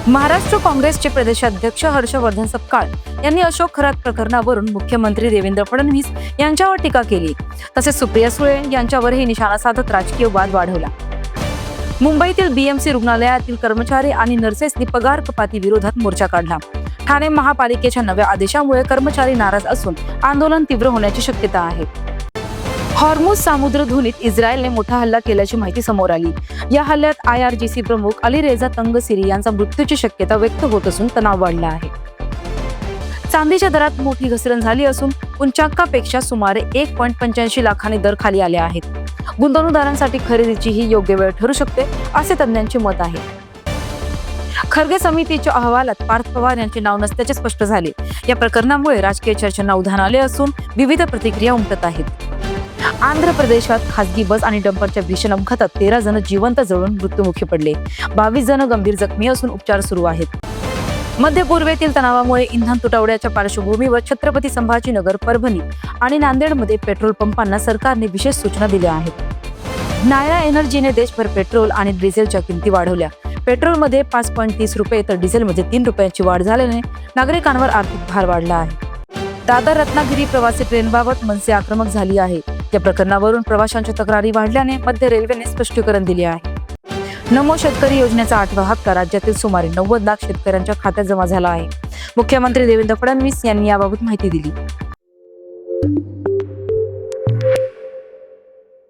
महाराष्ट्र काँग्रेसचे प्रदेशाध्यक्ष हर्षवर्धन सपकाळ यांनी अशोक खरात प्रकरणावरून मुख्यमंत्री देवेंद्र फडणवीस यांच्यावर टीका केली. तसेच सुप्रिया सुळे यांच्यावरही निशाणा साधत राजकीय वाद वाढवला. मुंबईतील बीएमसी रुग्णालयातील कर्मचारी आणि नर्सेसनी पगार कपाती विरोधात मोर्चा काढला. ठाणे महापालिकेच्या नव्या आदेशामुळे कर्मचारी नाराज असून आंदोलन तीव्र होण्याची शक्यता आहे. हॉर्मुझ सामुद्रधुनीत इस्रायलने मोठा हल्ला केल्याची माहिती समोर आली. या हल्ल्यात IRGC प्रमुख अलीरेझा तंगसिरी यांचा मृत्यूची शक्यता व्यक्त होत असून तणाव वाढला आहे. चांदीच्या दरात मोठी घसरण झाली असून उंचांकापेक्षा सुमारे 1.85 लाखांनी दर खाली आले आहेत. गुंतवणूकदारांसाठी खरेदीची ही योग्य वेळ ठरू शकते असे तज्ज्ञांचे मत आहे. खरगे समितीच्या अहवालात पार्थ पवार यांचे नाव नसल्याचे स्पष्ट झाले. या प्रकरणामुळे राजकीय चर्चांना उधाण आले असून विविध प्रतिक्रिया उमटत आहेत. आंध्र प्रदेशात खासगी बस आणि डंपरच्या भीषण अपघातात 13 जण जिवंत जळून मृत्युमुखी पडले. 22 जण गंभीर जखमी असून उपचार सुरू आहेत. मध्य पूर्वेतील तणावामुळे इंधन तुटवड्याच्या पार्श्वभूमीवर छत्रपती संभाजीनगर, परभणी आणि नांदेडमध्ये पेट्रोल पंपांना सरकारने विशेष सूचना दिल्या आहेत. नायरा एनर्जीने देशभर पेट्रोल आणि डिझेलच्या किमती वाढवल्या. पेट्रोलमध्ये 5.30 रुपये तर डिझेलमध्ये 3 रुपयांची वाढ झाल्याने नागरिकांवर आर्थिक भार वाढला आहे. दादर रत्नागिरी प्रवासी ट्रेनबाबत मनसे आक्रमक झाली आहे. या प्रकरणावरून प्रवाशांच्या तक्रारी वाढल्याने मध्य रेल्वेने स्पष्टीकरण दिले आहे. नमो शेतकरी योजनेचा 8वा हप्ता राज्यातील सुमारे 90 लाख शेतकऱ्यांच्या खात्यात जमा झाला आहे. मुख्यमंत्री देवेंद्र फडणवीस यांनी याबाबत माहिती दिली.